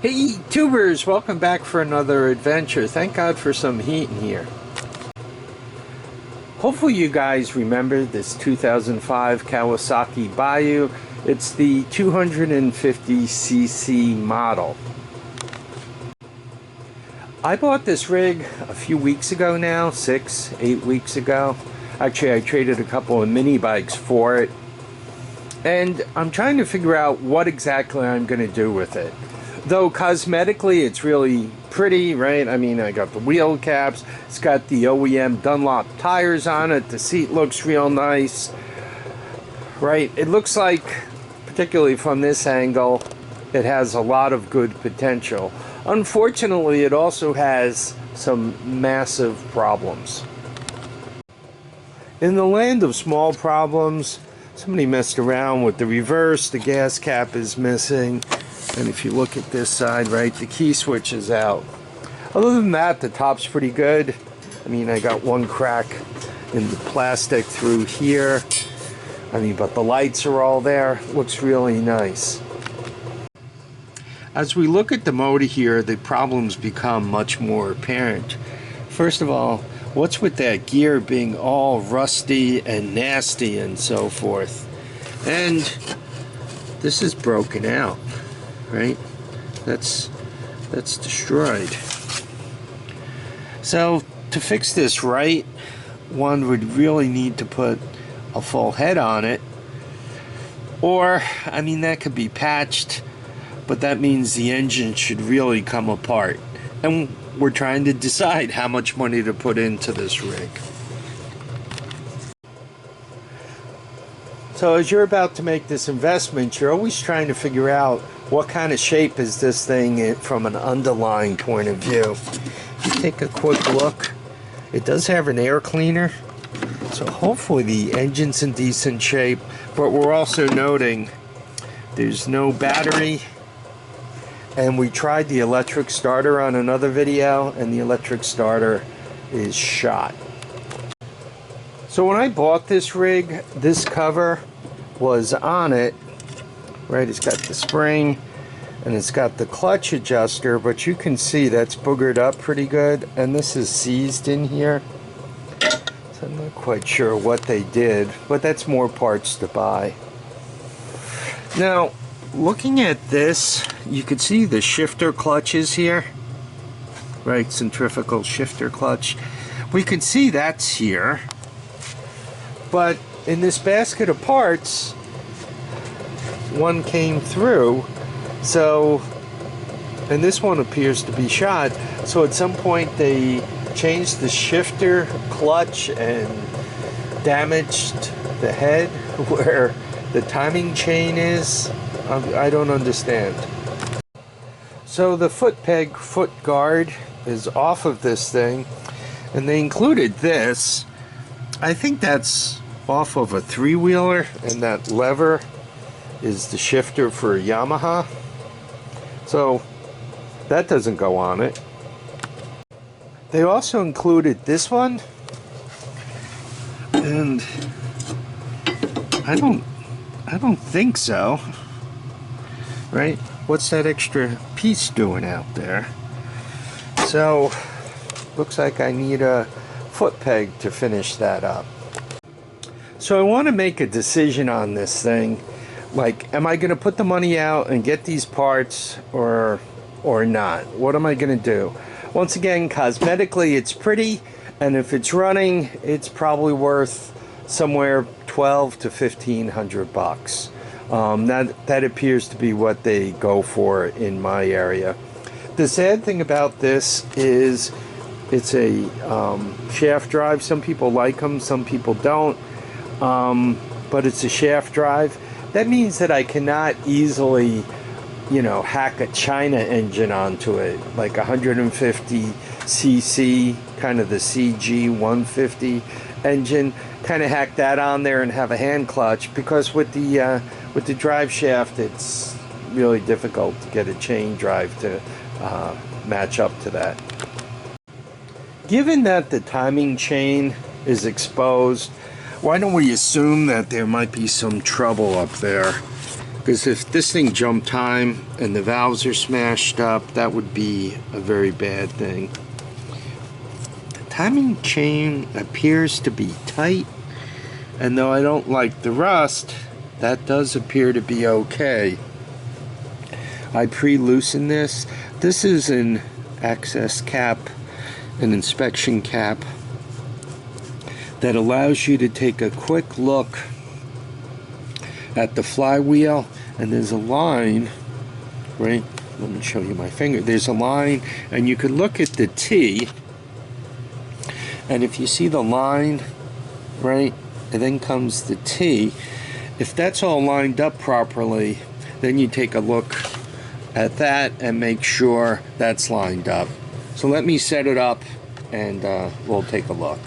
Hey tubers, welcome back for another adventure. Thank God for some heat in here. Hopefully you guys remember this 2005 Kawasaki Bayou. It's the 250cc model. I bought this rig a few weeks ago now, 6-8 weeks ago. Actually, I traded a couple of mini bikes for it. And I'm trying to figure out what exactly I'm going to do with it. Though cosmetically it's really pretty, right? I mean, I got the wheel caps, it's got the OEM Dunlop tires on it, the seat looks real nice, right? It looks like, particularly from this angle, it has a lot of good potential. Unfortunately, it also has some massive problems. In the land of small problems, somebody messed around with the reverse, the gas cap is missing. And if you look at this side, right, the key switch is out. Other than that, the top's pretty good. I mean, I got one crack in the plastic through here. I mean, but the lights are all there. Looks really nice. As we look at the motor here, the problems become much more apparent. First of all, what's with that gear being all rusty and nasty and so forth? And this is broken out. Right? That's destroyed. So to fix this right, one would really need to put a full head on it. Or, I mean, that could be patched, but that means the engine should really come apart. And we're trying to decide how much money to put into this rig. So as you're about to make this investment, you're always trying to figure out what kind of shape is this thing from an underlying point of view. If you take a quick look, it does have an air cleaner, so hopefully the engine's in decent shape, but we're also noting there's no battery, and we tried the electric starter on another video, and the electric starter is shot. So when I bought this rig, this cover was on it, right? It's got the spring and it's got the clutch adjuster, but you can see that's boogered up pretty good, and this is seized in here. So I'm not quite sure what they did, but that's more parts to buy. Now, looking at this, you can see the shifter clutches here, right? Centrifugal shifter clutch. We can see that's here. But in this basket of parts, one came through, so, and this one appears to be shot, so at some point they changed the shifter clutch and damaged the head where the timing chain is. I don't understand. So the foot peg, foot guard is off of this thing, and they included this. I think that's off of a three-wheeler, and that lever is the shifter for a Yamaha, so that doesn't go on it. They also included this one, and I don't think so, right? What's that extra piece doing out there? So looks like I need a foot peg to finish that up. So I want to make a decision on this thing. Like, am I going to put the money out and get these parts or not? What am I going to do? Once again, cosmetically it's pretty, and if it's running, it's probably worth somewhere $1,200 to $1,500. That appears to be what they go for in my area. The sad thing about this is it's a shaft drive. Some people like them, some people don't. But it's a shaft drive. That means that I cannot easily, you know, hack a China engine onto it, like 150cc, kind of the CG 150 engine, kind of hack that on there and have a hand clutch, because with the drive shaft, it's really difficult to get a chain drive to match up to that. Given that the timing chain is exposed, why don't we assume that there might be some trouble up there? Because if this thing jumped time and the valves are smashed up, that would be a very bad thing. The timing chain appears to be tight, and though I don't like the rust, that does appear to be okay. I pre-loosened this. This is an access cap, an inspection cap, that allows you to take a quick look at the flywheel, and there's a line, right? Let me show you my finger. There's a line, and you could look at the T, and if you see the line, right, and then comes the T, if that's all lined up properly, then you take a look at that and make sure that's lined up. So let me set it up and we'll take a look.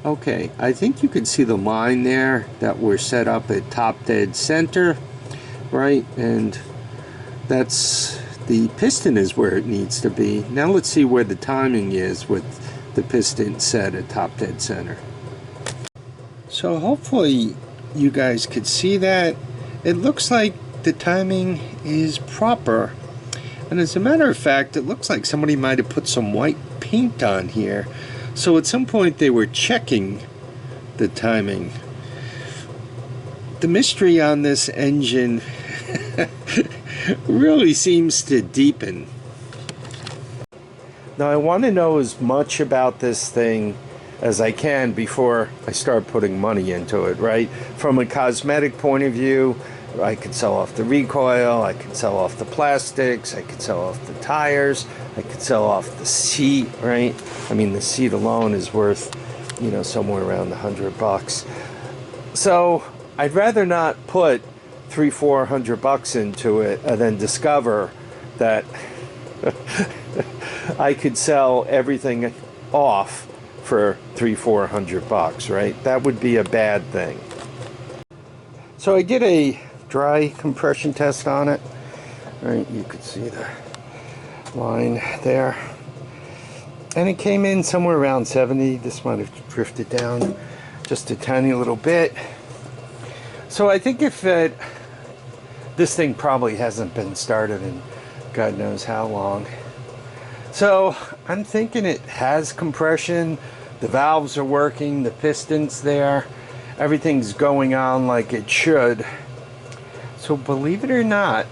Okay, I think you can see the line there that we're set up at top dead center, right? And that's, the piston is where it needs to be. Now let's see where the timing is with the piston set at top dead center. So hopefully you guys could see that. It looks like the timing is proper. And as a matter of fact, it looks like somebody might have put some white paint on here. So at some point they were checking the timing. The mystery on this engine really seems to deepen. Now I want to know as much about this thing as I can before I start putting money into it, right? From a cosmetic point of view, I could sell off the recoil, I could sell off the plastics, I could sell off the tires, I could sell off the seat, right? I mean, the seat alone is worth, you know, somewhere around $100. So I'd rather not put $300-400 into it and then discover that I could sell everything off for $300-400, right? That would be a bad thing. So I did a dry compression test on it. Right, you could see the line there, and it came in somewhere around 70. This might have drifted down just a tiny little bit. So I think if this thing probably hasn't been started in God knows how long. So I'm thinking it has compression, the valves are working, the piston's there, everything's going on like it should. So believe it or not,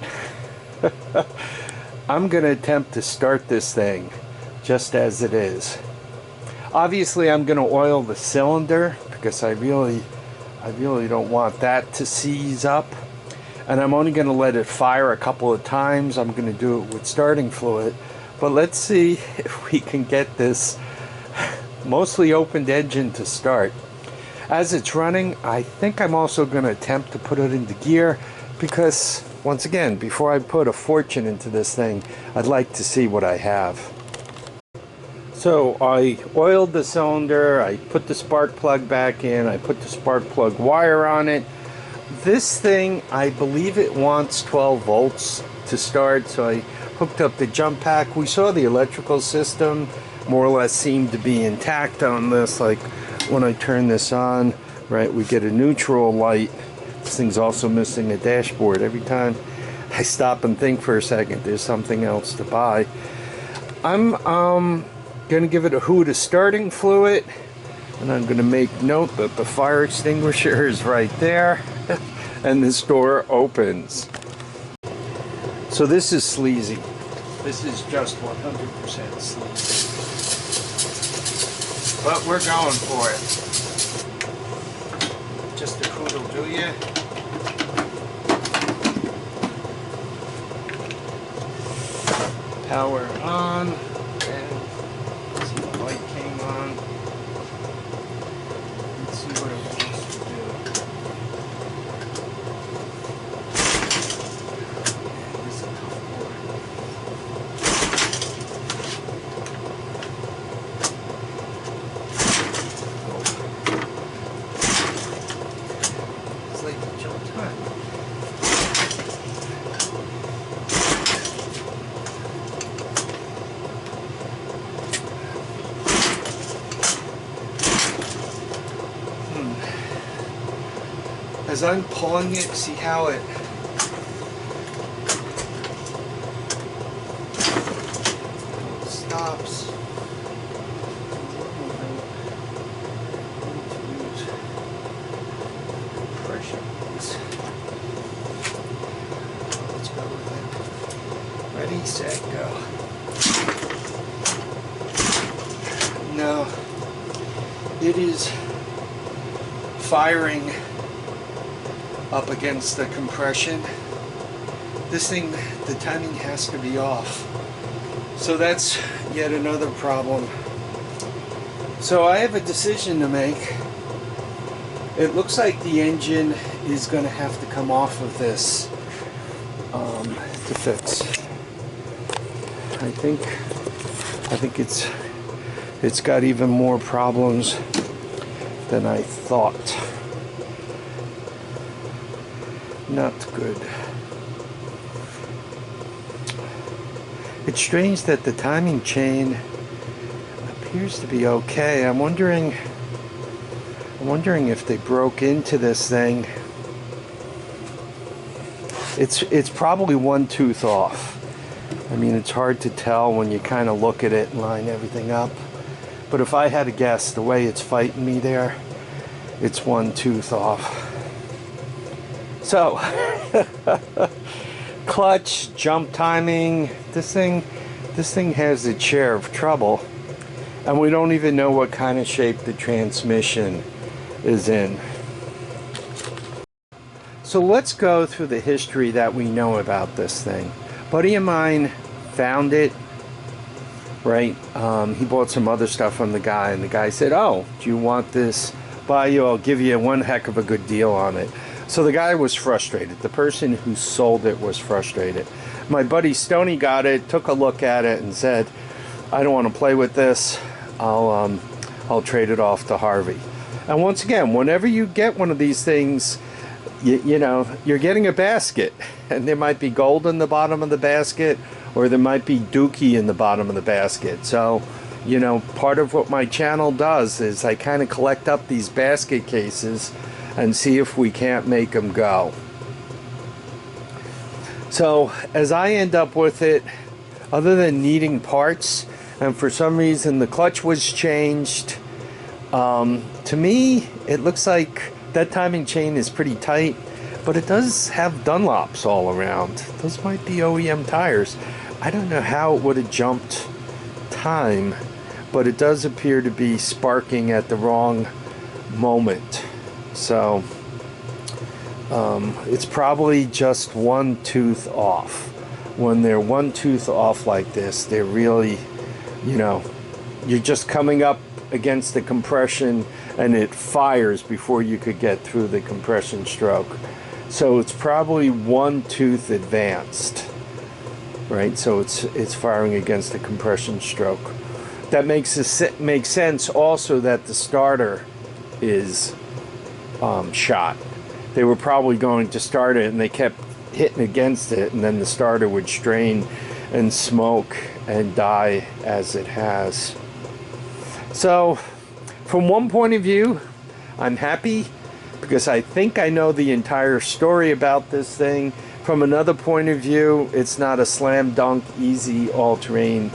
I'm going to attempt to start this thing just as it is. Obviously I'm going to oil the cylinder because I really don't want that to seize up. And I'm only going to let it fire a couple of times. I'm going to do it with starting fluid. But let's see if we can get this mostly opened engine to start. As it's running, I think I'm also going to attempt to put it into gear because, once again, before I put a fortune into this thing, I'd like to see what I have. So I oiled the cylinder, I put the spark plug back in, I put the spark plug wire on it. This thing, I believe it wants 12 volts to start, so I hooked up the jump pack. We saw the electrical system more or less seemed to be intact on this. Like when I turn this on, right, we get a neutral light. This thing's also missing a dashboard. Every time I stop and think for a second, there's something else to buy. I'm gonna give it a hoot of starting fluid, and I'm gonna make note that the fire extinguisher is right there and this door opens. So this is sleazy. This is just 100% sleazy. But we're going for it. Just a hoot will do ya. Power on, and see the light came on. Let's see what it wants to do. This is a tough board. It's like a jump time. as I'm pulling it, see how it stops. Let's go with it. Ready, set, go. No, it is firing up against the compression. This thing, the timing has to be off. So that's yet another problem. So I have a decision to make. It looks like the engine is going to have to come off of this to fix. I think it's got even more problems than I thought. Not good. It's strange that the timing chain appears to be okay. I'm wondering if they broke into this thing. It's probably one tooth off. I mean, it's hard to tell when you kind of look at it and line everything up. But if I had to guess, the way it's fighting me there, it's one tooth off. So, clutch, jump timing, this thing has its share of trouble. And we don't even know what kind of shape the transmission is in. So let's go through the history that we know about this thing. A buddy of mine found it, right? He bought some other stuff from the guy, and the guy said, "Oh, do you want this Bayou? I'll give you one heck of a good deal on it." So the guy was frustrated. The person who sold it was frustrated. My buddy Stoney got it, took a look at it, and said, "I don't want to play with this. I'll trade it off to Harvey." And once again, whenever you get one of these things, you know, you're getting a basket, and there might be gold in the bottom of the basket, or there might be dookie in the bottom of the basket. So, you know, part of what my channel does is I kind of collect up these basket cases and see if we can't make them go. So as I end up with it, other than needing parts, and for some reason the clutch was changed, to me it looks like that timing chain is pretty tight, but it does have Dunlops all around. Those might be OEM tires. I don't know how it would have jumped time, but it does appear to be sparking at the wrong moment. So it's probably just one tooth off. When they're one tooth off like this, they're really, you know, you're just coming up against the compression and it fires before you could get through the compression stroke. So it's probably one tooth advanced, right? So it's firing against the compression stroke. That makes sense also that the starter is shot. They were probably going to start it and they kept hitting against it, and then the starter would strain and smoke and die as it has. So from one point of view, I'm happy because I think I know the entire story about this thing. From another point of view, it's not a slam dunk easy all-terrain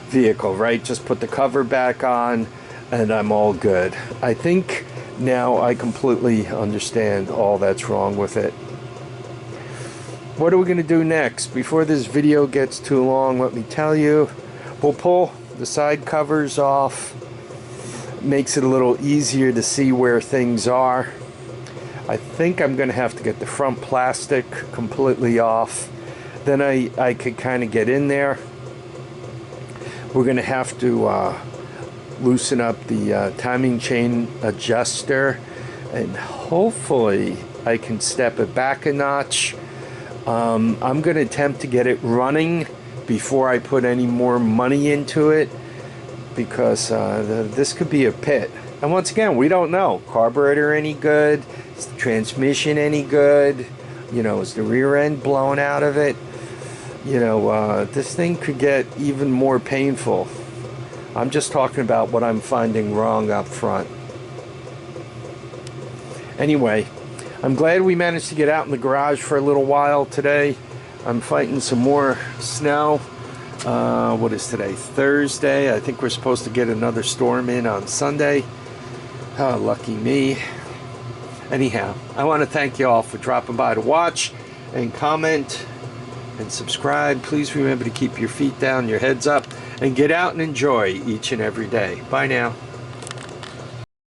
vehicle, right? Just put the cover back on and I'm all good. I think now I completely understand all that's wrong with it. What are we going to do next? Before this video gets too long, let me tell you, we'll pull the side covers off. Makes it a little easier to see where things are. I think I'm going to have to get the front plastic completely off. Then I could kind of get in there. We're going to have to loosen up the timing chain adjuster, and hopefully I can step it back a notch. I'm going to attempt to get it running before I put any more money into it, because this could be a pit. And once again, we don't know. Carburetor any good? Is the transmission any good? You know, is the rear end blown out of it? You know, this thing could get even more painful. I'm just talking about what I'm finding wrong up front. Anyway, I'm glad we managed to get out in the garage for a little while today. I'm fighting some more snow. What is today? Thursday. I think we're supposed to get another storm in on Sunday. Oh, lucky me. Anyhow, I want to thank you all for dropping by to watch and comment and subscribe. Please remember to keep your feet down, your heads up, and get out and enjoy each and every day. Bye now.